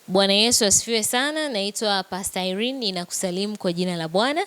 Bwana Yesu asifiwe sana. Naitwa Pastor Irene, ninakusalimu kwa jina la Bwana.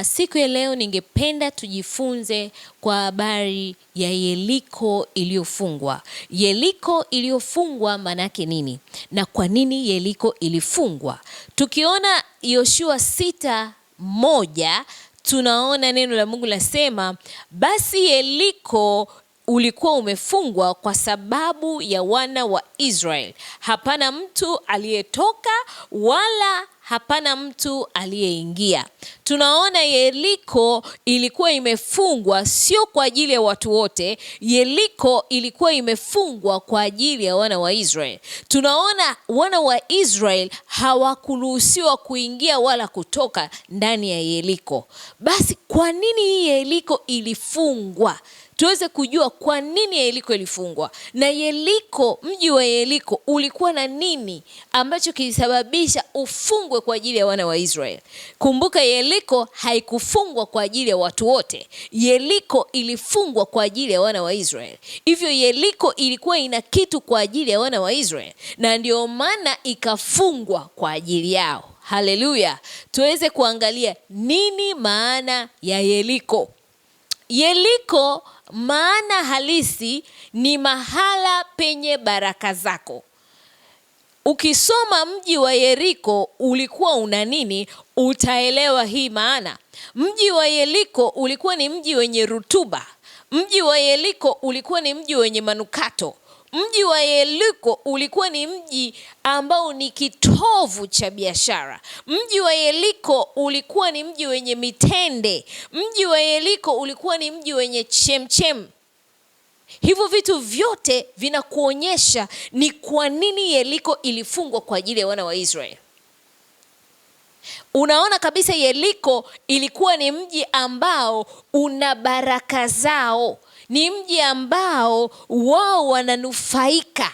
Siku ya leo ningependa tujifunze kwa habari ya Yeriko iliyofungwa. Yeriko iliyofungwa maana yake nini? Na kwa nini Yeriko ilifungwa? Tukiona Yoshua 6:1 tunaona neno la Mungu lasema, basi Yeriko ulikuwa umefungwa kwa sababu ya wana wa Israeli. Hapana mtu aliyetoka wala hapana mtu aliyeingia. Tunaona Yeriko ilikuwa imefungwa sio kwa ajili ya watu wote. Yeriko ilikuwa imefungwa kwa ajili ya wana wa Israeli. Tunaona wana wa Israeli hawakuruhusiwa kuingia wala kutoka ndani ya Yeriko. Basi kwa nini hii Yeriko ilifungwa? Tuweze kujua kwa nini Yeriko ilifungwa. Na Yeriko, mji wa Yeriko ulikuwa na nini ambacho kilisababisha ufungwe kwa ajili ya wana wa Israeli? Kumbuka, Yeriko haikufungwa kwa ajili ya watu wote. Yeriko ilifungwa kwa ajili ya wana wa Israeli. Hivyo Yeriko ilikuwa ina kitu kwa ajili ya wana wa Israeli, na ndio maana ikafungwa kwa ajili yao. Haleluya. Tuweze kuangalia nini maana ya Yeriko. Yeriko maana halisi ni mahala penye baraka zako. Ukisoma mji wa Yeriko ulikuwa una nini, utaelewa hii maana. Mji wa Yeriko ulikuwa ni mji wenye rutuba. Mji wa Yeriko ulikuwa ni mji wenye manukato. Mji wa Yeriko ulikuwa ni mji ambao ni kitovu cha biashara. Mji wa Yeriko ulikuwa ni mji wenye mitende. Mji wa Yeriko ulikuwa ni mji wenye chemchem. Hivyo vitu vyote vinakuonyesha ni kwa nini Yeriko ilifungwa kwa ajili ya wana wa Israeli. Unaona kabisa Yeriko ilikuwa ni mji ambao una baraka zao. Ni mji ambao wao wananufaika.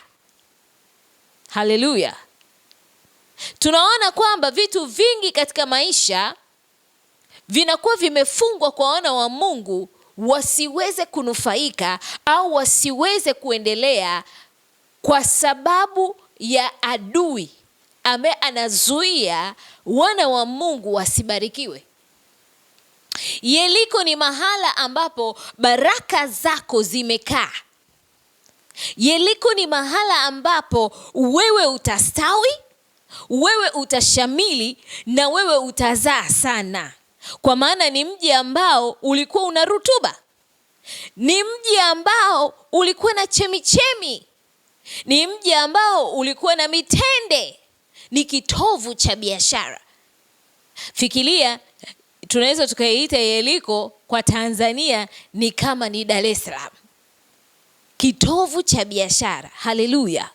Haleluya. Tunaona kwamba vitu vingi katika maisha vinakuwa vimefungwa kwa wana wa Mungu wasiweze kunufaika au wasiweze kuendelea kwa sababu ya adui ambaye anazuia wana wa Mungu wasibarikiwe. Yeriko ni mahala ambapo baraka zako zimekaa. Yeriko ni mahala ambapo wewe utastawi, wewe utashamili na wewe utazaa sana. Kwa maana ni mji ambao ulikuwa una rutuba. Ni mji ambao ulikuwa na chemichemi. Ni mji ambao ulikuwa na mitende. Ni kitovu cha biashara. Fikiria, tunaweza tukaiita Yeriko kwa Tanzania ni kama ni Dar es Salaam. Kitovu cha biashara. Haleluya.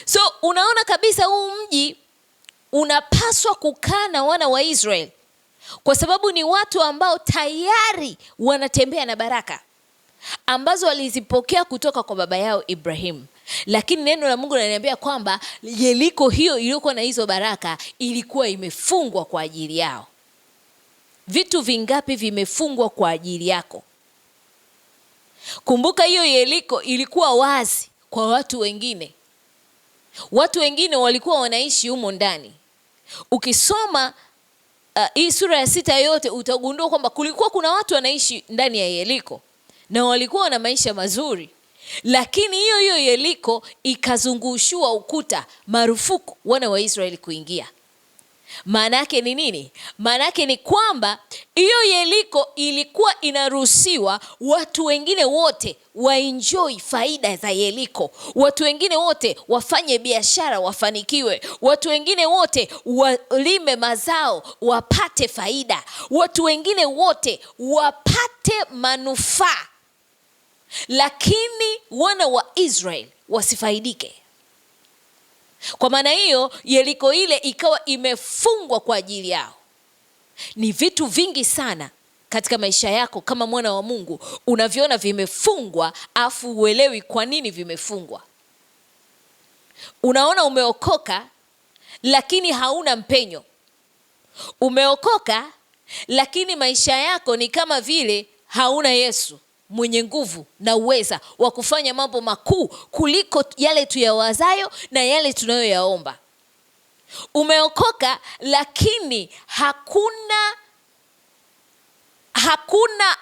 So unaona kabisa huu mji unapaswa kukaa na wana wa Israeli, kwa sababu ni watu ambao tayari wanatembea na baraka ambazo walizipokea kutoka kwa baba yao Ibrahim. Lakini neno la Mungu linaniambia kwamba Yeriko hiyo iliyokuwa na hizo baraka ilikuwa imefungwa kwa ajili yao. Vitu vingapi vimefungwa kwa ajili yako? Kumbuka hiyo Yeriko ilikuwa wazi kwa watu wengine. Watu wengine walikuwa wanaishi humo ndani. Ukisoma hii sura ya 6 yote utagundua kwamba kulikuwa kuna watu wanaishi ndani ya Yeriko na walikuwa na maisha mazuri. Lakini hiyo Yeriko ikazungushwa ukuta, marufuku wana wa Israeli kuingia. Maana yake ni nini? Maana yake ni kwamba hiyo Yeriko ilikuwa inaruhusiwa watu wengine wote waenjoy faida za Yeriko. Watu wengine wote wafanye biashara wafanikiwe. Watu wengine wote walime mazao wapate faida. Watu wengine wote wapate manufaa. Lakini wana wa Israeli wasifaidike. Kwa maana hiyo Yeriko ile ikawa imefungwa kwa ajili yao. Ni vitu vingi sana katika maisha yako kama mwana wa Mungu unaviona vimefungwa afu uelewi kwa nini vimefungwa. Unaona umeokoka lakini hauna mpenyo. Umeokoka lakini maisha yako ni kama vile hauna Yesu mwenye nguvu na uweza wa kufanya mambo makuu kuliko yale tuyawazayo na yale tunayoyaomba. Umeokoka lakini hakuna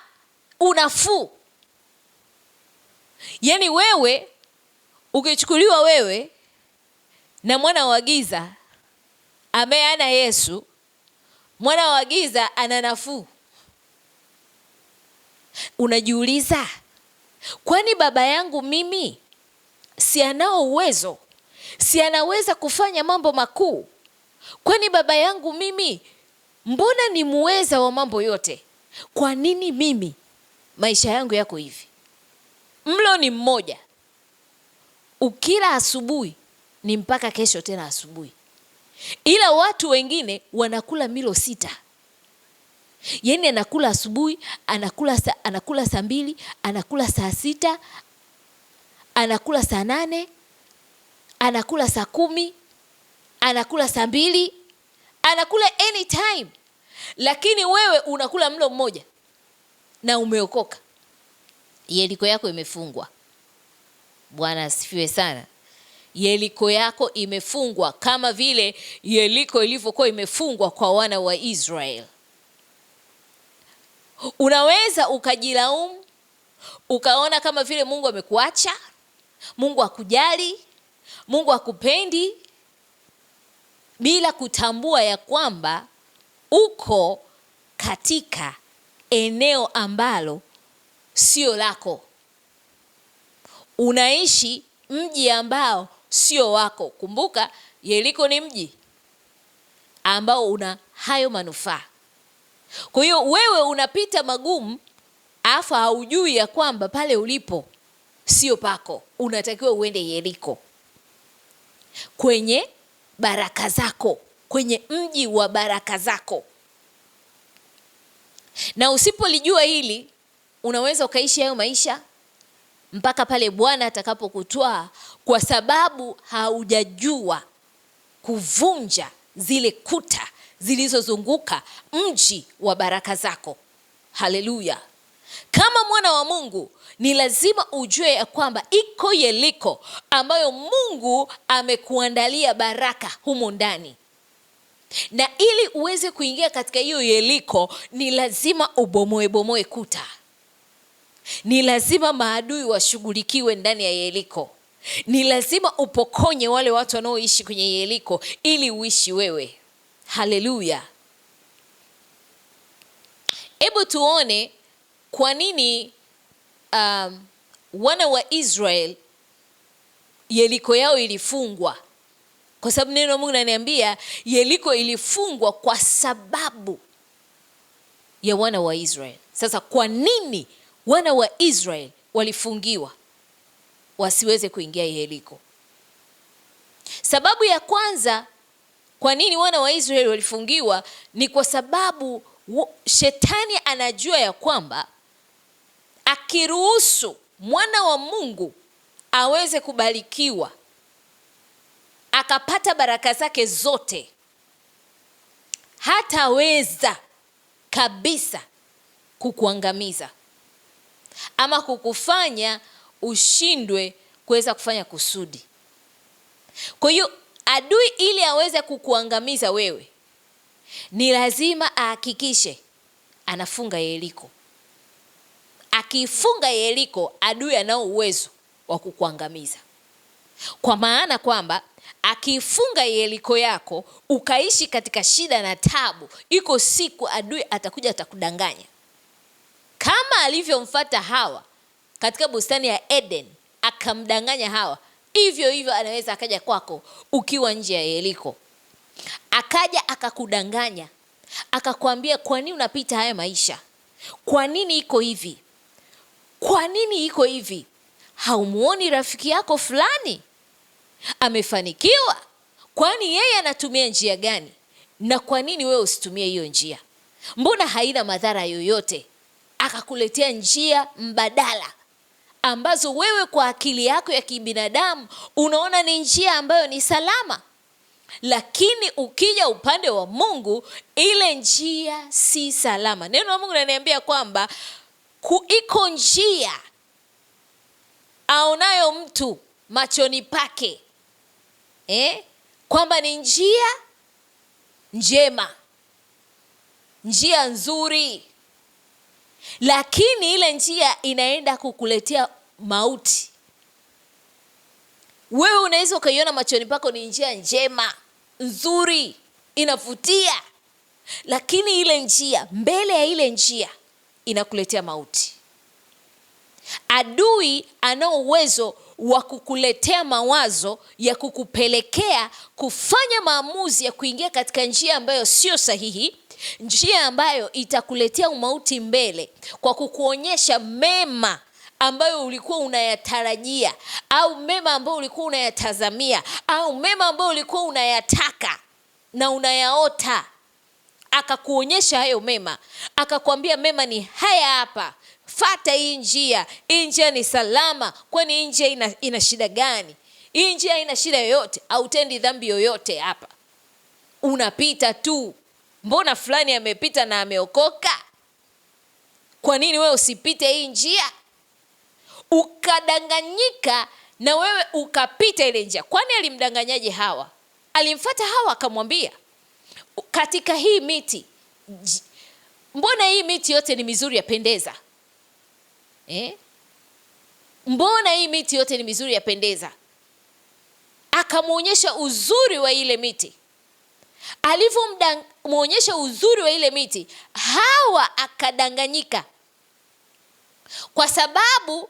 unafuu. Yaani wewe ukichukuliwa wewe na mwana wa giza ambaye ana Yesu, mwana wa giza ana nafuu. Unajiuliza, kwani baba yangu mimi si anao uwezo? Si anaweza kufanya mambo makuu? Kwani baba yangu mimi mbona ni muweza wa mambo yote? Kwa nini mimi maisha yangu yako hivi? Mlo ni mmoja, ukila asubuhi ni mpaka kesho tena asubuhi, ila watu wengine wanakula milo 6. Yaani anakula asubuhi, anakula saa 2, anakula saa 6, anakula saa 8, anakula saa 10, anakula saa 2, anakula anytime. Lakini wewe unakula mlo mmoja na umeokoka. Yeriko yako imefungwa. Bwana asifiwe sana. Yeriko yako imefungwa kama vile Yeriko ilivyokuwa imefungwa kwa wana wa Israeli. Unaweza ukajilaumu, ukaona kama vile Mungu amekuacha, Mungu hakujali, Mungu hakupendi, bila kutambua ya kwamba uko katika eneo ambalo sio lako. Unaishi mji ambao sio wako. Kumbuka, Yeriko ni mji ambao una hayo manufaa. Kwa hiyo wewe unapita magumu, afa haujui ya kwamba pale ulipo sio pako. Unatakiwa uende Yeriko, kwenye baraka zako, kwenye mji wa baraka zako. Na usipolijua hili, unaweza ukaishi hayo maisha mpaka pale Bwana atakapokutwaa, kwa sababu haujajua kuvunja zile kuta zilizozunguka mji wa baraka zako. Haleluya. Kama mwana wa Mungu ni lazima ujue ya kwamba iko Yeriko ambayo Mungu amekuandalia baraka humo ndani. Na ili uweze kuingia katika hiyo Yeriko, ni lazima ubomoe kuta. Ni lazima maadui washughulikiwe ndani ya Yeriko. Ni lazima upokonye wale watu wanaoishi kwenye Yeriko ili uishi wewe. Haleluya. Hebu tuone kwa nini wana wa Israel Yeriko yao ilifungwa. Kwa sababu neno la Mungu linaniambia Yeriko ilifungwa kwa sababu ya wana wa Israel. Sasa kwa nini wana wa Israel walifungiwa wasiweze kuingia Yeriko? Sababu ya kwanza kwa nini wana wa Israel walifungiwa ni kwa sababu shetani anajua ya kwamba akiruhusu mwana wa Mungu aweze kubarikiwa, akapata baraka zake zote, hataweza kabisa kukuangamiza ama kukufanya ushindwe kuweza kufanya kusudi. Kwa hiyo adui ili aweze kukuangamiza wewe, ni lazima ahakikishe anafunga Yeriko. Akifunga Yeriko, adui anao uwezo wa kukuangamiza. Kwa maana kwamba akifunga Yeriko yako ukaishi katika shida na tabu, iko siku adui atakuja atakudanganya. Kama alivyomfuata Hawa katika bustani ya Eden akamdanganya Hawa, hivyo hivyo anaweza akaja kwako ukiwa nje ya Yeriko. Akaja akakudanganya, akakwambia kwa nini unapita haya maisha? Kwa nini iko hivi? Kwa nini iko hivi? Haumuoni rafiki yako fulani amefanikiwa? Kwani yeye anatumia njia gani? Na kwa nini wewe usitumie hiyo njia? Mbona haina madhara yoyote? Akakuletea njia mbadala ambazo wewe kwa akili yako ya kibinadamu unaona ni njia ambayo ni salama. Lakini ukija upande wa Mungu, ile njia si salama. Neno la Mungu linaniambia kwamba iko njia aonayo mtu machoni pake, kwamba ni njia njema, njia nzuri, lakini ile njia inaenda kukuletea mauti. Wewe unaweza ukaiona machoni pako ni njia njema, nzuri, inavutia, lakini ile njia, mbele ya ile njia inakuletea mauti. Adui anao uwezo wa kukuletea mawazo ya kukupelekea kufanya maamuzi ya kuingia katika njia ambayo sio sahihi, njia ambayo itakuletea umauti mbele, kwa kukuonyesha mema ambayo ulikuwa unayatarajia, au mema ambayo ulikuwa unayatazamia, au mema ambayo ulikuwa unayataka na unayaota. Akakuonyesha hayo mema, akakwambia mema ni haya hapa, fata hii njia ni salama. Kwani hii njia ina shida gani? Hii njia ina shida yoyote, hautendi dhambi yoyote hapa, unapita tu. Mbona fulani amepita na ameokoka, kwa nini wewe usipite hii njia? Ukadanganyika na wewe ukapita ile njia. Kwani alimdanganyaje Hawa? Alimfuata Hawa akamwambia, katika hii miti, mbona hii miti yote ni mizuri yapendeza? Mbona hii miti yote ni mizuri yapendeza? Akamuonyesha uzuri wa ile miti. Alivyomwonyesha uzuri wa ile miti, Hawa akadanganyika, kwa sababu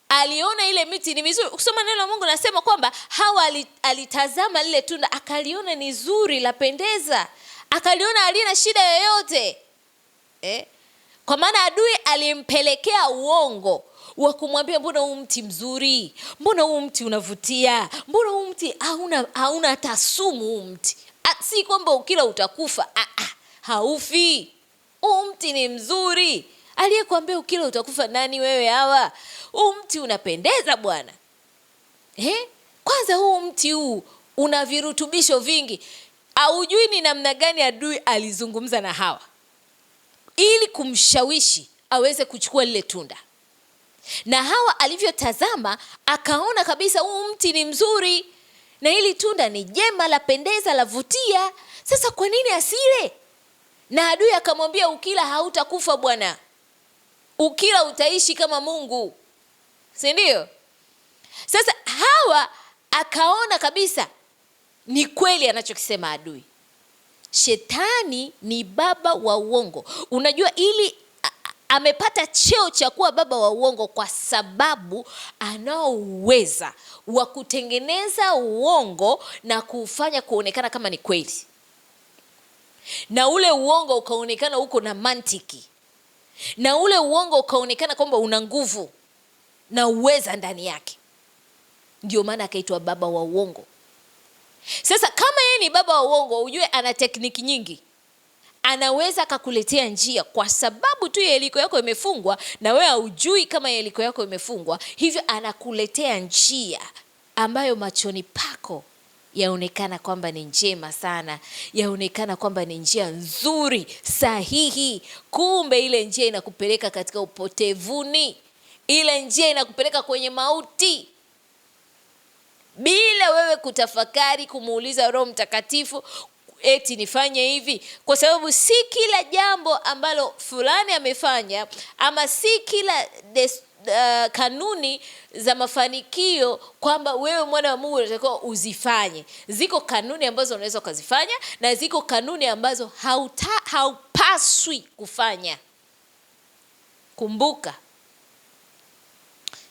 aliona ile miti ni mizuri. Ukisoma neno la Mungu nasema kwamba Hawa alitazama lile tunda, akaliona ni zuri, lapendeza, akaliona halina shida yoyote. Kwa maana adui alimpelekea uongo wa kumwambia, mbona huu mti mzuri, mbona huu mti unavutia, mbona huu mti hauna hata sumu, huu mti si kwamba ukila utakufa, haufi, huu mti ni mzuri. Aliyekwambia ukila utakufa nani wewe Hawa? Huu mti unapendeza bwana. Kwanza huu mti huu una virutubisho vingi. Haujui ni namna gani adui alizungumza na Hawa ili kumshawishi aweze kuchukua lile tunda. Na Hawa alivyotazama akaona kabisa huu mti ni mzuri na hili tunda ni jema, lapendeza, lavutia. Sasa kwa nini asile? Na adui akamwambia, ukila hautakufa bwana, ukila utaishi kama Mungu, si ndio? Sasa Hawa akaona kabisa ni kweli anachokisema adui. Shetani ni baba wa uongo. Unajua, ili amepata cheo cha kuwa baba wa uongo kwa sababu anao uweza wa kutengeneza uongo na kufanya kuonekana kama ni kweli, na ule uongo ukaonekana uko na mantiki, na ule uongo ukaonekana kwamba una nguvu na uweza ndani yake. Ndio maana akaitwa baba wa uongo. Sasa kama yeye ni baba wa uongo, ujue ana tekniki nyingi. Anaweza akakuletea njia kwa sababu tu Yeriko yako imefungwa na wewe hujui kama Yeriko yako imefungwa. Hivyo anakuletea njia ambayo machoni pako yaonekana kwamba ni njema sana, yaonekana kwamba ni njia nzuri, sahihi. Kumbe ile njia inakupeleka katika upotevuni. Ile njia inakupeleka kwenye mauti, bila wewe kutafakari, kumuuliza Roho Mtakatifu, eti nifanye hivi. Kwa sababu si kila jambo ambalo fulani amefanya, ama si kila kanuni za mafanikio kwamba wewe mwana wa Mungu unatakiwa uzifanye. Ziko kanuni ambazo unaweza ukazifanya, na ziko kanuni ambazo haupaswi kufanya. Kumbuka,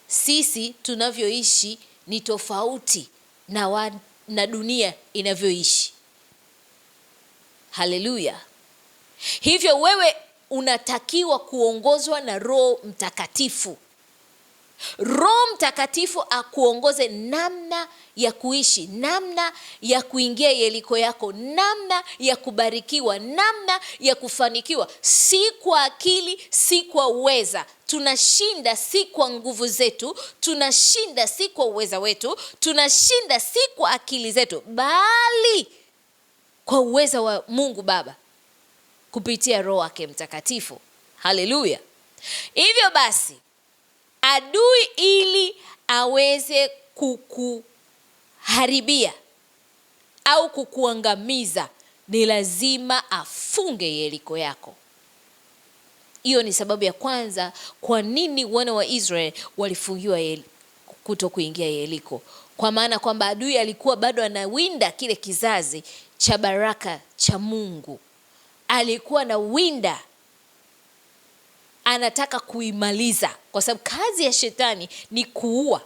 sisi tunavyoishi ni tofauti na dunia inavyoishi. Haleluya. Hivyo wewe unatakiwa kuongozwa na Roho Mtakatifu. Roho Mtakatifu akuongoze namna ya kuishi, namna ya kuingia Yeriko yako, namna ya kubarikiwa, namna ya kufanikiwa. Si kwa akili, si kwa uweza. Tunashinda si kwa nguvu zetu, tunashinda si kwa uweza wetu, tunashinda si kwa akili zetu, bali kwa uweza wa Mungu Baba kupitia Roho wake Mtakatifu. Haleluya. Hivyo basi, adui ili aweze kukuharibia, au kukuangamiza, ni lazima afunge Yeriko yako. Hiyo ni sababu ya kwanza kwa nini wana wa Israeli walifungiwa kuto kuingia Yeriko. Kwa maana kwamba adui alikuwa bado anawinda kile kizazi cha baraka cha Mungu. Alikuwa anawinda, anataka kuimaliza, kwa sababu kazi ya shetani ni kuua,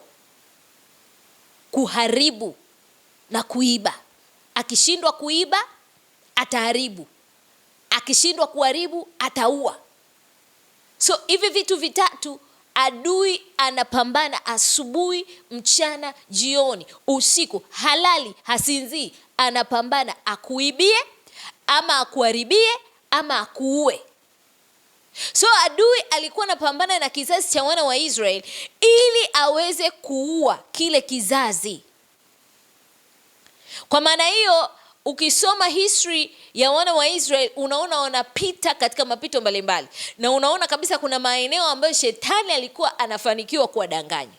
kuharibu na kuiba. Akishindwa kuiba, ataharibu. Akishindwa kuharibu, ataua. So hivi vitu vitatu adui anapambana asubuhi, mchana, jioni, usiku, halali, hasinzii. Anapambana akuibie, ama akuharibie, ama akuue. So adui alikuwa anapambana na kizazi cha wana wa Israeli ili aweze kuua kile kizazi. Kwa maana hiyo, ukisoma history ya wana wa Israeli, unaona wanapita katika mapito mbalimbali, na unaona kabisa kuna maeneo ambayo shetani alikuwa anafanikiwa kuwadanganya,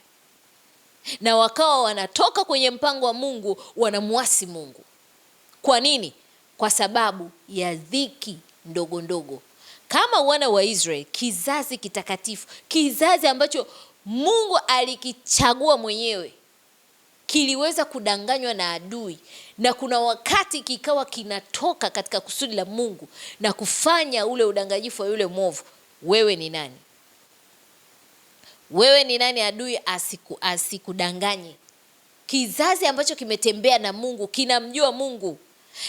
na wakawa wanatoka kwenye mpango wa Mungu, wanamuasi Mungu. Kwa nini? Kwa sababu ya dhiki ndogo ndogo. Kama wana wa Israeli, kizazi kitakatifu, kizazi ambacho Mungu alikichagua mwenyewe, kiliweza kudanganywa na adui, na kuna wakati kikawa kinatoka katika kusudi la Mungu na kufanya ule udanganyifu wa yule mwovu. Wewe ni nani? Wewe ni nani adui asikudanganye? Kizazi ambacho kimetembea na Mungu, kinamjua Mungu,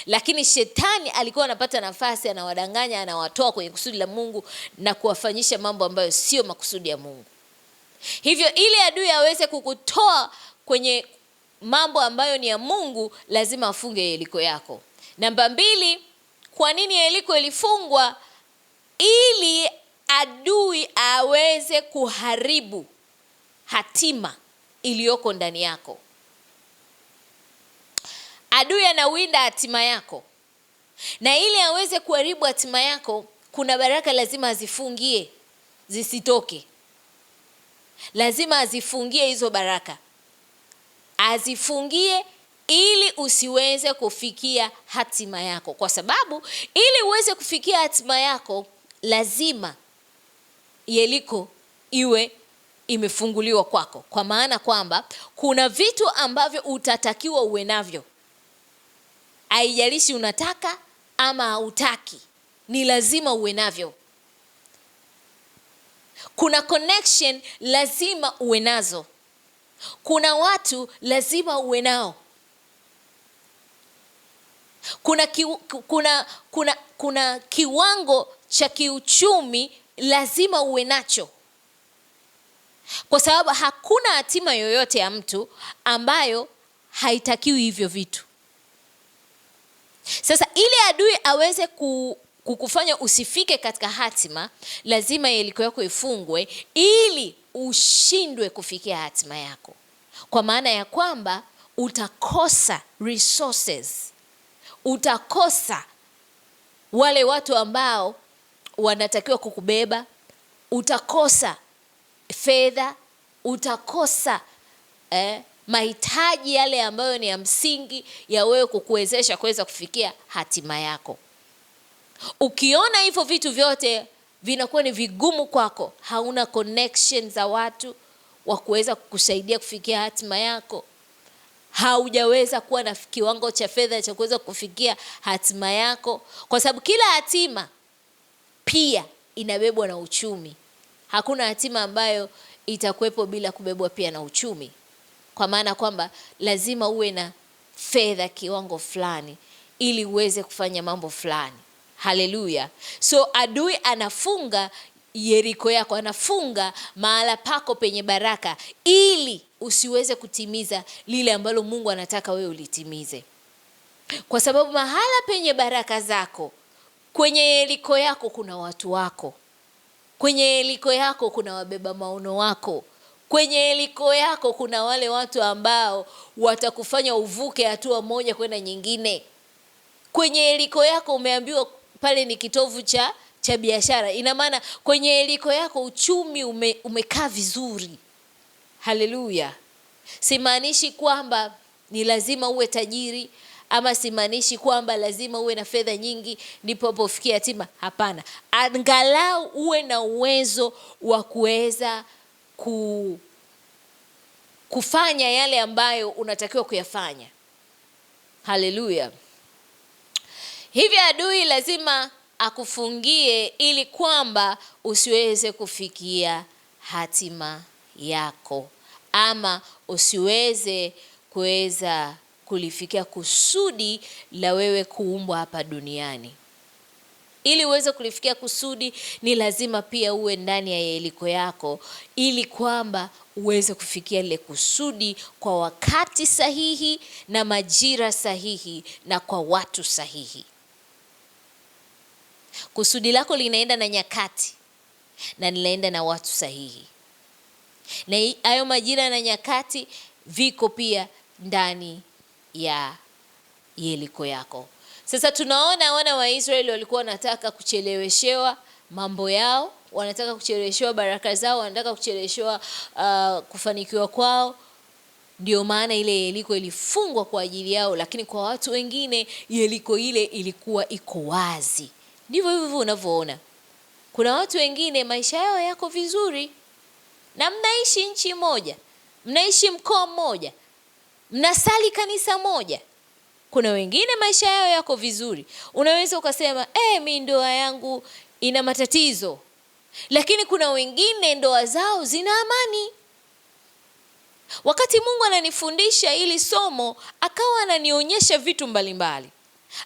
lakini shetani alikuwa anapata nafasi, anawadanganya, anawatoa kwenye kusudi la Mungu na kuwafanyisha mambo ambayo sio makusudi ya Mungu. Hivyo ili adui aweze kukutoa kwenye mambo ambayo ni ya Mungu, lazima afunge Yeriko yako. Namba 2, kwa nini Yeriko ilifungwa? Ili adui aweze kuharibu hatima iliyoko ndani yako. Adui anawinda hatima yako, na ili aweze kuharibu hatima yako, kuna baraka lazima azifungie zisitoke. Lazima azifungie hizo baraka, azifungie ili usiweze kufikia hatima yako, kwa sababu ili uweze kufikia hatima yako lazima Yeriko iwe imefunguliwa kwako. Kwa maana kwamba kuna vitu ambavyo utatakiwa uwe navyo, haijalishi unataka ama hautaki, ni lazima uwe navyo. Kuna connection lazima uwe nazo. Kuna watu lazima uwe nao. Kuna kiwango cha kiuchumi lazima uwe nacho, kwa sababu hakuna hatima yoyote ya mtu ambayo haitakiwi hivyo vitu. Sasa ili adui aweze kukufanya usifike katika hatima, lazima Yeriko yako ifungwe ili ushindwe kufikia hatima yako. Kwa maana ya kwamba utakosa resources, utakosa wale watu ambao wanatakiwa kukubeba, utakosa fedha, utakosa mahitaji yale ambayo ni ya msingi ya wewe kukuwezesha kuweza kufikia hatima yako. Ukiona hivyo vitu vyote vinakuwa ni vigumu kwako, hauna connection za watu wa kuweza kukusaidia kufikia hatima yako, haujaweza kuwa na kiwango cha fedha cha kuweza kufikia hatima yako, kwa sababu kila hatima pia inabebwa na uchumi. Hakuna hatima ambayo itakuwepo bila kubebwa pia na uchumi, kwa maana kwamba lazima uwe na fedha kiwango fulani ili uweze kufanya mambo fulani. Haleluya. So adui anafunga Yeriko yako, anafunga mahala pako penye baraka ili usiweze kutimiza lile ambalo Mungu anataka wewe ulitimize. Kwa sababu mahala penye baraka zako, kwenye Yeriko yako kuna watu wako. Kwenye Yeriko yako kuna wabeba maono wako. Kwenye Yeriko yako kuna wale watu ambao watakufanya uvuke hatua moja kwenda nyingine. Kwenye Yeriko yako umeambiwa pale ni kitovu cha biashara. Ina maana kwenye Yeriko yako uchumi umekaa vizuri. Haleluya. Simaanishi kwamba ni lazima uwe tajiri Ama simaanishi kwamba lazima uwe na fedha nyingi ndipo hapo ufikie hatima. Hapana. Angalau uwe na uwezo wa kuweza kufanya yale ambayo unatakiwa kuyafanya. Haleluya. Hivyo adui lazima akufungie ili kwamba usiweze kufikia hatima yako, ama usiweze kuweza kulifikia kusudi la wewe kuumbwa hapa duniani. Ili uweze kulifikia kusudi, ni lazima pia uwe ndani ya Yeriko yako, ili kwamba uweze kufikia ile kusudi kwa wakati sahihi na majira sahihi na kwa watu sahihi. Kusudi lako linaenda na nyakati na linaenda na watu sahihi, na hayo majira na nyakati viko pia ndani ya Yeriko yako. Sasa tunaona wana wa Israeli walikuwa wanataka kucheleweshewa mambo yao, wanataka kucheleweshewa baraka zao, wanataka kucheleweshewa kufanikiwa kwao. Ndio maana ile Yeriko ilifungwa kwa ajili yao, lakini kwa watu wengine Yeriko ile ilikuwa iko wazi. Ndivyo hivyo unavyoona. Kuna watu wengine maisha yao yako vizuri na mnaishi nchi moja, mnaishi mkoa mmoja, mnasali kanisa moja. Kuna wengine maisha yao yako vizuri. Unaweza ukasema, mimi ndoa yangu ina matatizo. Lakini kuna wengine ndoa zao zina amani. Wakati Mungu ananifundisha ili somo, akawa ananionyesha vitu mbalimbali.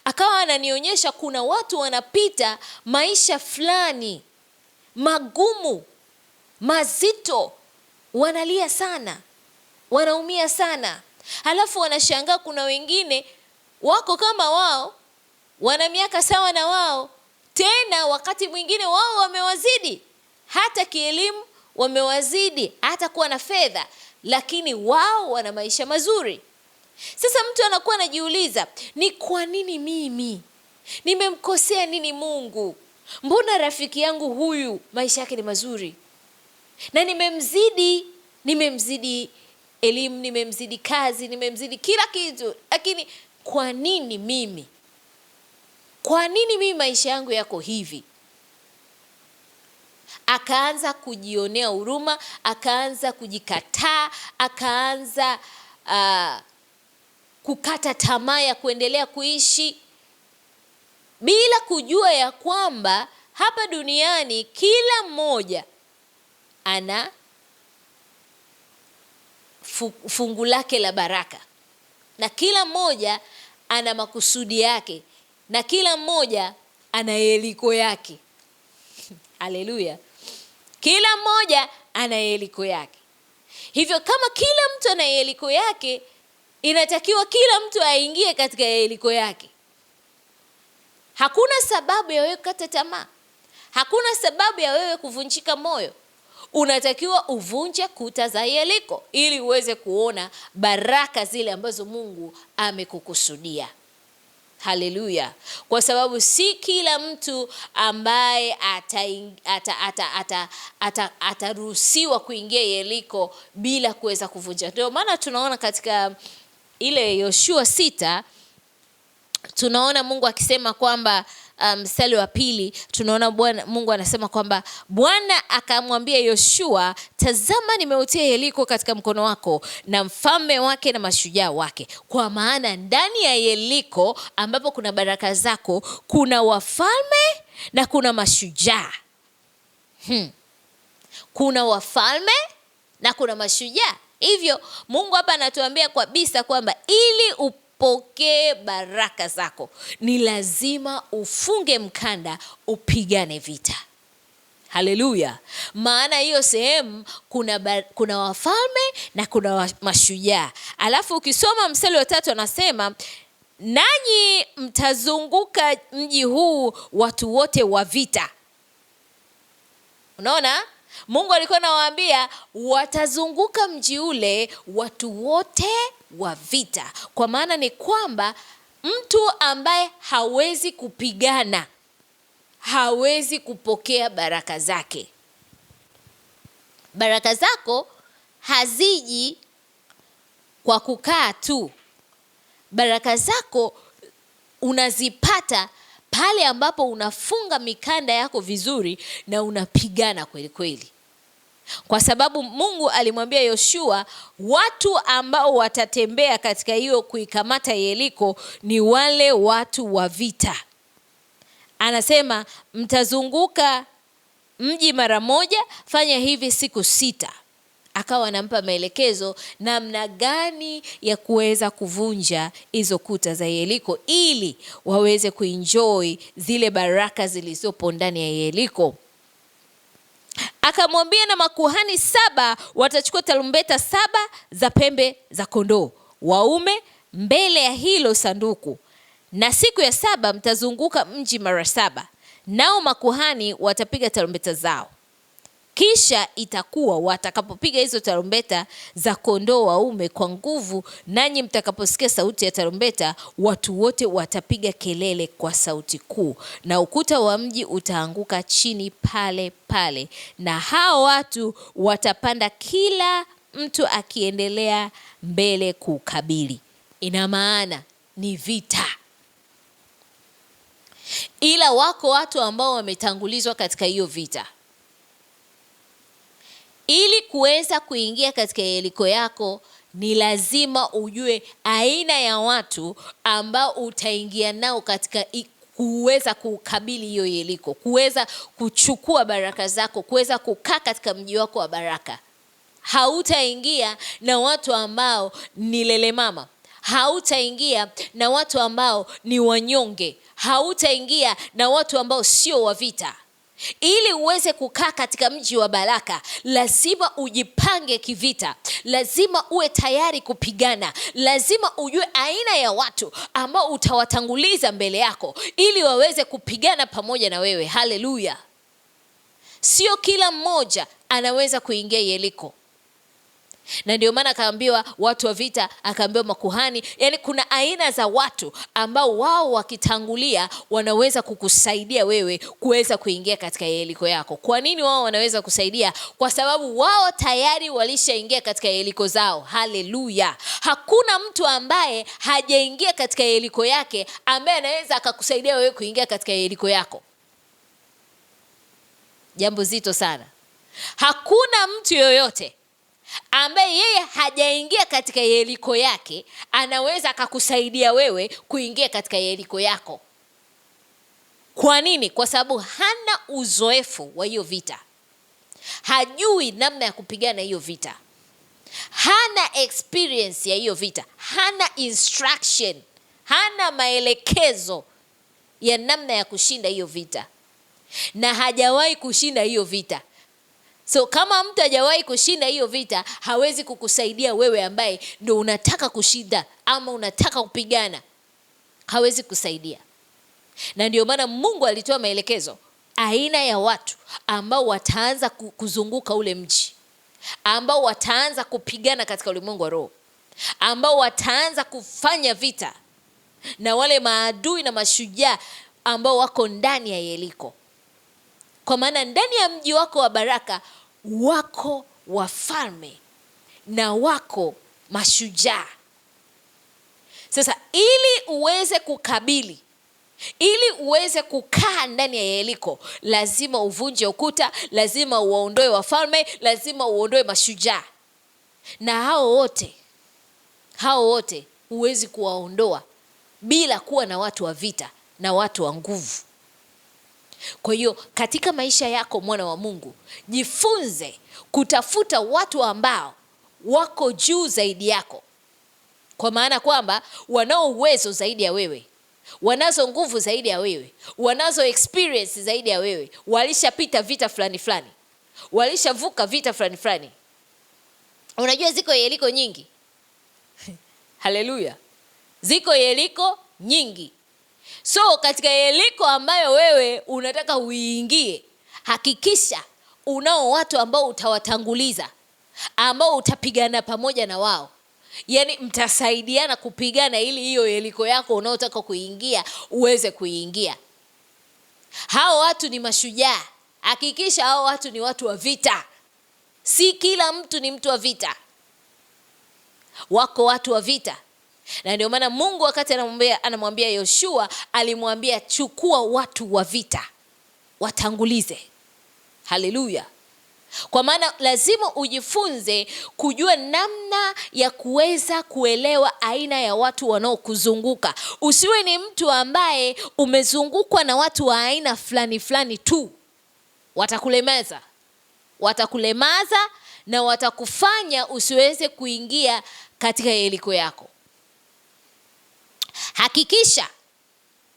Akawa ananionyesha kuna watu wanapita maisha fulani magumu, mazito, wanalia sana, wanaumia sana. Halafu wanashangaa kuna wengine wako kama wao, wana miaka sawa na wao, tena wakati mwingine wao wamewazidi hata kielimu, wamewazidi hata kuwa na fedha, lakini wao wana maisha mazuri. Sasa mtu anakuwa anajiuliza, ni kwa nini mimi? Nimemkosea nini Mungu? Mbona rafiki yangu huyu maisha yake ni mazuri na nimemzidi elimu, nimemzidi kazi, nimemzidi kila kitu, lakini kwa nini mimi? Kwa nini mimi maisha yangu yako hivi? Akaanza kujionea huruma, akaanza kujikataa, akaanza kukata tamaa ya kuendelea kuishi, bila kujua ya kwamba hapa duniani kila mmoja ana fungu lake la baraka, na kila mmoja ana makusudi yake, na kila mmoja ana Yeriko yake. Haleluya. Kila mmoja ana Yeriko yake. Hivyo kama kila mtu ana Yeriko yake, inatakiwa kila mtu aingie katika Yeriko yake. Hakuna sababu ya wewe kukata tamaa. Hakuna sababu ya wewe kuvunjika moyo. Unatakiwa uvunje kuta za Yeriko ili uweze kuona baraka zile ambazo Mungu amekukusudia. Haleluya. Kwa sababu si kila mtu ambaye ataruhusiwa kuingia Yeriko bila kuweza kuvunja. Ndio maana tunaona katika ile Yoshua 6 tunaona Mungu akisema kwamba mstari wa 2 tunaona Mungu anasema kwamba Bwana akamwambia Yoshua, tazama nimeutia Yeriko katika mkono wako na mfalme wake na mashujaa wake. Kwa maana ndani ya Yeriko ambapo kuna baraka zako kuna wafalme na kuna mashujaa. Kuna wafalme na kuna mashujaa. Hivyo Mungu hapa anatuambia kabisa kwamba ili upokee baraka zako ni lazima ufunge mkanda, upigane vita. Haleluya. Maana hiyo sehemu kuna wafalme na kuna mashujaa. Alafu ukisoma mstari wa 3 anasema, nanyi mtazunguka mji huu watu wote wa vita. Unaona? Mungu alikuwa anawaambia watazunguka mji ule watu wote wa vita. Kwa maana ni kwamba mtu ambaye hawezi kupigana hawezi kupokea baraka zake. Baraka zako haziji kwa kukaa tu. Baraka zako unazipata pale ambapo unafunga mikanda yako vizuri na unapigana kweli kweli. Kwa sababu Mungu alimwambia Yoshua watu ambao watatembea katika hiyo kuikamata Yeriko ni wale watu wa vita. Anasema mtazunguka mji mara moja, fanya hivi siku 6. Akawa anampa maelekezo namna gani ya kuweza kuvunja hizo kuta za Yeriko ili waweze kuenjoy zile baraka zilizopo ndani ya Yeriko. Akamwambia na makuhani 7 watachukua tarumbeta 7 za pembe za kondoo waume mbele ya hilo sanduku, na siku ya 7 mtazunguka mji mara 7, nao makuhani watapiga tarumbeta zao. Kisha itakuwa watakapopiga hizo tarumbeta za kondoo waume kwa nguvu, nanyi mtakaposikia sauti ya tarumbeta, watu wote watapiga kelele kwa sauti kuu, na ukuta wa mji utaanguka chini pale pale, na hao watu watapanda, kila mtu akiendelea mbele kukabili. Ina maana ni vita. Ila wako watu ambao wametangulizwa katika hiyo vita. Ili kuweza kuingia katika Yeriko yako ni lazima ujue aina ya watu ambao utaingia nao katika kuweza kukabili hiyo Yeriko, kuweza kuchukua baraka zako, kuweza kukaa katika mji wako wa baraka. Hautaingia na watu ambao ni lelemama. Hautaingia na watu ambao ni wanyonge. Hautaingia na watu ambao sio wa vita. Ili uweze kukaa katika mji wa baraka, lazima ujipange kivita. Lazima uwe tayari kupigana. Lazima ujue aina ya watu ambao utawatanguliza mbele yako ili waweze kupigana pamoja na wewe. Haleluya. Sio kila mmoja anaweza kuingia Yeriko. Na ndio maana akaambiwa watu wa vita, akaambiwa makuhani. Yani kuna aina za watu ambao wao wakitangulia wanaweza kukusaidia wewe kuweza kuingia katika Yeriko yako. Kwa nini wao wanaweza kusaidia? Kwa sababu wao tayari walishaingia katika Yeriko zao. Haleluya. Hakuna mtu ambaye hajaingia katika Yeriko yake ambaye anaweza akakusaidia wewe kuingia katika Yeriko yako. Jambo zito sana. Hakuna mtu yoyote ambaye yeye hajaingia katika Yeriko yake anaweza akakusaidia wewe kuingia katika Yeriko yako. Kwa nini? Kwa sababu hana uzoefu wa hiyo vita. Hajui namna ya kupigana hiyo vita. Hana experience ya hiyo vita. Hana instruction. Hana maelekezo ya namna ya kushinda hiyo vita. Na hajawahi kushinda hiyo vita. So kama mtu hajawahi kushinda hiyo vita, hawezi kukusaidia wewe ambaye ndio unataka kushinda ama unataka kupigana. Hawezi kusaidia. Na ndio maana Mungu alitoa maelekezo aina ya watu ambao wataanza kuzunguka ule mji, ambao wataanza kupigana katika ulimwengu wa roho, ambao wataanza kufanya vita na wale maadui na mashujaa ambao wako ndani ya Yeriko. Kwa maana ndani ya mji wako wa baraka wako wafalme na wako mashujaa. Sasa ili uweze kukabili, ili uweze kukaa ndani ya Yeriko, lazima uvunje ukuta, lazima uwaondoe wafalme, lazima uondoe mashujaa. Na hao wote huwezi kuwaondoa bila kuwa na watu wa vita na watu wa nguvu. Kwa hiyo katika maisha yako mwana wa Mungu, jifunze kutafuta watu ambao wako juu zaidi yako. Kwa maana kwamba wanao uwezo zaidi ya wewe, wanazo nguvu zaidi ya wewe, wanazo experience zaidi ya wewe, walishapita vita fulani fulani, walishavuka vita fulani fulani. Unajua ziko Yeriko nyingi. Haleluya. Ziko Yeriko nyingi. So katika Yeriko ambayo wewe unataka uingie, hakikisha unao watu ambao utawatanguliza, ambao utapigana pamoja na wao. Yani mtasaidiana kupigana ili hiyo Yeriko yako unaotaka kuingia uweze kuingia. Hao watu ni mashujaa. Hakikisha hao watu ni watu wa vita. Si kila mtu ni mtu wa vita. Wako watu wa vita. Na ndio maana Mungu wakati anamwambia Yoshua, alimwambia chukua watu wa vita, watangulize. Haleluya. Kwa maana lazima ujifunze kujua namna ya kuweza kuelewa aina ya watu wanaokuzunguka. Usiwe ni mtu ambaye umezungukwa na watu wa aina fulani fulani tu. Watakulemaza na watakufanya usiweze kuingia katika Yeriko yako. Hakikisha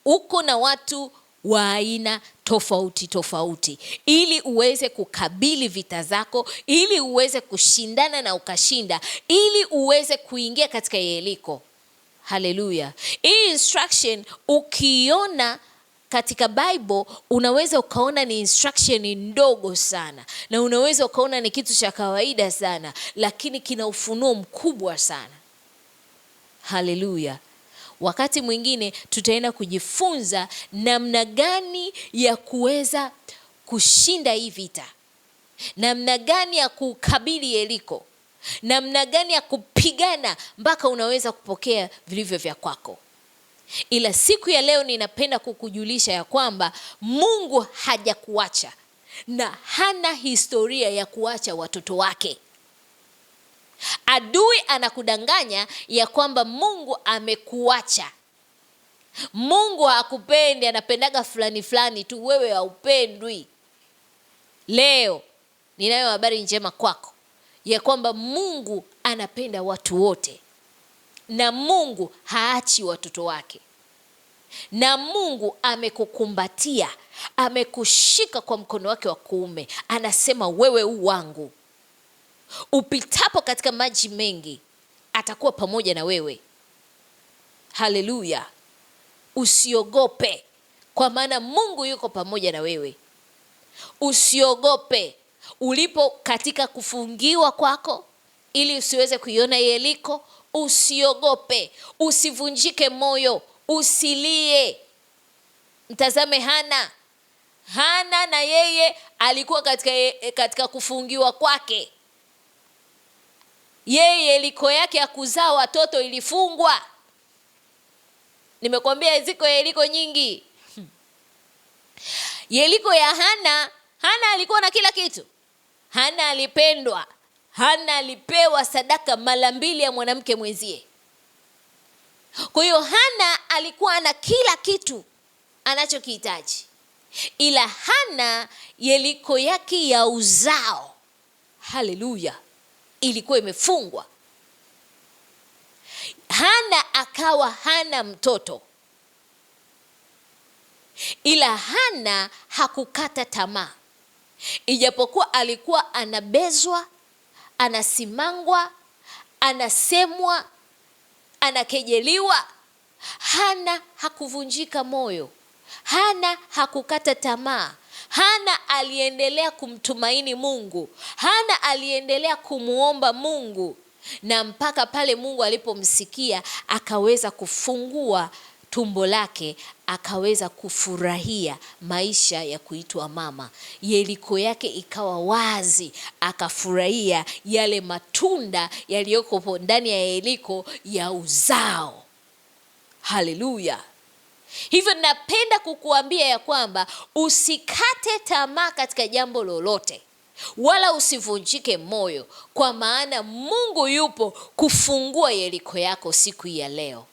uko na watu wa aina tofauti tofauti, ili uweze kukabili vita zako, ili uweze kushindana na ukashinda, ili uweze kuingia katika Yeriko. Haleluya. Hii instruction ukiona katika Bible unaweza ukaona ni instruction ndogo sana, na unaweza ukaona ni kitu cha kawaida sana, lakini kina ufunuo mkubwa sana. Haleluya. Wakati mwingine tutaenda kujifunza namna gani ya kuweza kushinda hii vita, namna gani ya kukabili Yeriko, namna gani ya kupigana mpaka unaweza kupokea vilivyo vya kwako. Ila siku ya leo ninapenda kukujulisha ya kwamba Mungu hajakuacha na hana historia ya kuacha watoto wake. Adui anakudanganya ya kwamba Mungu amekuacha. Mungu hakupendi, anapendaga fulani fulani tu, wewe haupendwi. Leo ninayo habari njema kwako ya kwamba Mungu anapenda watu wote, na Mungu haachi watoto wake, na Mungu amekukumbatia, amekushika kwa mkono wake wa kuume, anasema wewe u wangu. Upitapo katika maji mengi atakuwa pamoja na wewe. Haleluya. Usiogope, kwa maana Mungu yuko pamoja na wewe. Usiogope ulipo katika kufungiwa kwako ili usiweze kuiona Yeriko. Usiogope, usivunjike moyo, usilie. Mtazame Hana na yeye alikuwa katika kufungiwa kwake. Yeye Yeriko yake ya kuzaa watoto ilifungwa. Nimekwambia ziko Yeriko nyingi. Yeriko ya Hana alikuwa na kila kitu. Hana alipendwa. Hana alipewa sadaka mara 2 ya mwanamke mwenzie. Kwa hiyo Hana alikuwa na kila kitu anachokihitaji. Ila Hana Yeriko yake ya uzao, haleluya, ilikuwa imefungwa. Hana akawa hana mtoto. Ila Hana hakukata tamaa. Ijapokuwa alikuwa anabezwa, anasimangwa, anasemwa, anakejeliwa, Hana hakuvunjika moyo. Hana hakukata tamaa. Hana aliendelea kumtumaini Mungu. Hana aliendelea kumuomba Mungu, na mpaka pale Mungu alipomsikia akaweza kufungua tumbo lake, akaweza kufurahia maisha ya kuitwa mama. Yeriko yake ikawa wazi, akafurahia yale matunda yaliyoko ndani ya Yeriko ya uzao. Haleluya. Hivyo napenda kukuambia ya kwamba usikate tamaa katika jambo lolote, wala usivunjike moyo, kwa maana Mungu yupo kufungua Yeriko yako siku ya leo.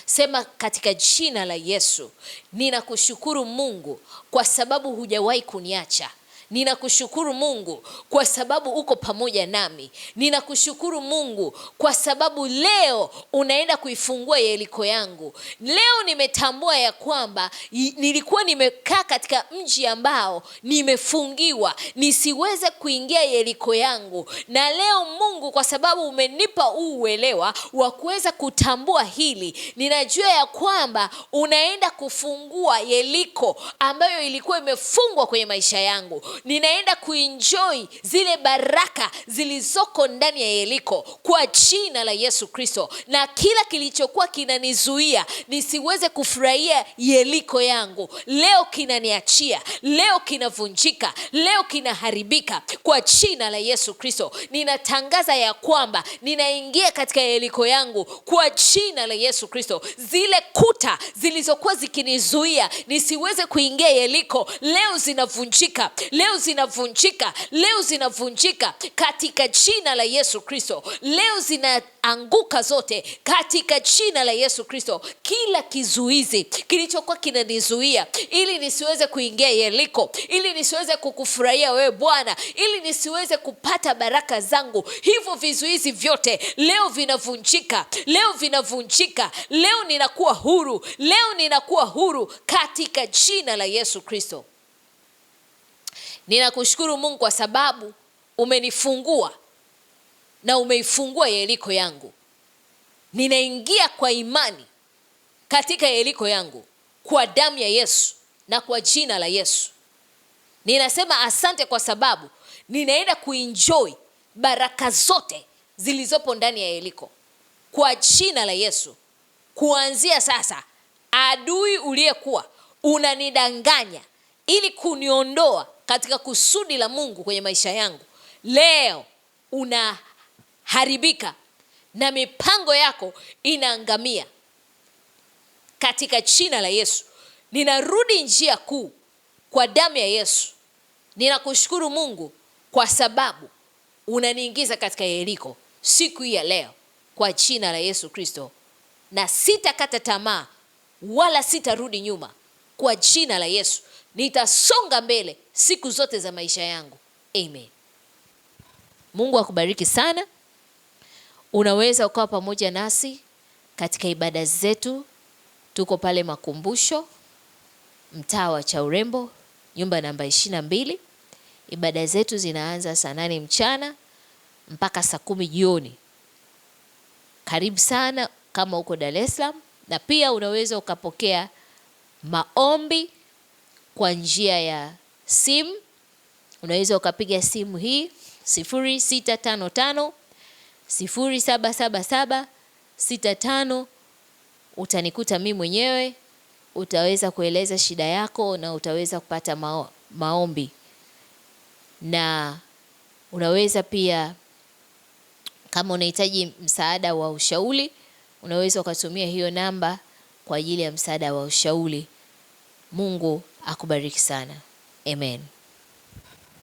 Sema katika jina la Yesu, ninakushukuru Mungu kwa sababu hujawahi kuniacha. Ninakushukuru Mungu kwa sababu uko pamoja nami. Ninakushukuru Mungu kwa sababu leo unaenda kuifungua Yeriko yangu. Leo nimetambua ya kwamba nilikuwa nimekaa katika mji ambao nimefungiwa, nisiweze kuingia Yeriko yangu. Na leo Mungu, kwa sababu umenipa uelewa wa kuweza kutambua hili, ninajua ya kwamba unaenda kufungua Yeriko ambayo ilikuwa imefungwa kwenye maisha yangu. ninaenda kuenjoy zile baraka zilizoko ndani ya Yeriko kwa jina la Yesu Kristo. Na kila kilichokuwa kinanizuia nisiweze kufurahia Yeriko yangu, leo kinaniachia, leo kinavunjika, leo kinaharibika kwa jina la Yesu Kristo. Ninatangaza ya kwamba ninaingia katika Yeriko yangu kwa jina la Yesu Kristo. Zile kuta zilizokuwa zikinizuia nisiweze kuingia Yeriko, leo zinavunjika, leo zinavunjika, leo zinavunjika katika jina la Yesu Kristo. Leo zinaanguka zote katika jina la Yesu Kristo. Kila kizuizi kilichokuwa kinanizuia ili nisiweze kuingia Yeriko, ili nisiweze kukufurahia wewe Bwana, ili nisiweze kupata baraka zangu, hivyo vizuizi vyote leo vinavunjika, leo vinavunjika. Leo ninakuwa huru, leo ninakuwa huru katika jina la Yesu Kristo. Ninakushukuru Mungu kwa sababu umenifungua na umeifungua Yeriko yangu. Ninaingia kwa imani katika Yeriko yangu kwa damu ya Yesu na kwa jina la Yesu. Ninasema asante kwa sababu ninaenda kuenjoy baraka zote zilizopo ndani ya Yeriko kwa jina la Yesu. Kuanzia sasa, adui uliyekuwa unanidanganya ili kuniondoa katika kusudi la Mungu kwenye maisha yangu, leo unaharibika na mipango yako inaangamia katika jina la Yesu. Ninarudi njia kuu kwa damu ya Yesu. Ninakushukuru Mungu kwa sababu unaniingiza katika Yeriko siku hii ya leo kwa jina la Yesu Kristo. Na sitakata tamaa wala sitarudi nyuma kwa jina la Yesu. Nitasonga mbele siku zote za maisha yangu. Amen. Mungu akubariki sana. Unaweza ukawa pamoja nasi katika ibada zetu. Tuko pale Makumbusho, mtaa wa Chaurembo, nyumba namba 22. Ibada zetu zinaanza saa 8 mchana mpaka saa 10 jioni. Karibu sana kama uko Dar es Salaam, na pia unaweza ukapokea maombi kwa njia ya simu. Unaweza ukapiga simu hii 0655 0777 65. Utanikuta mimi mwenyewe, utaweza kueleza shida yako na utaweza kupata maombi. Na unaweza pia, kama unahitaji msaada wa ushauri, unaweza ukatumia hiyo namba kwa ajili ya msaada wa ushauri. Mungu akubariki sana. Amen.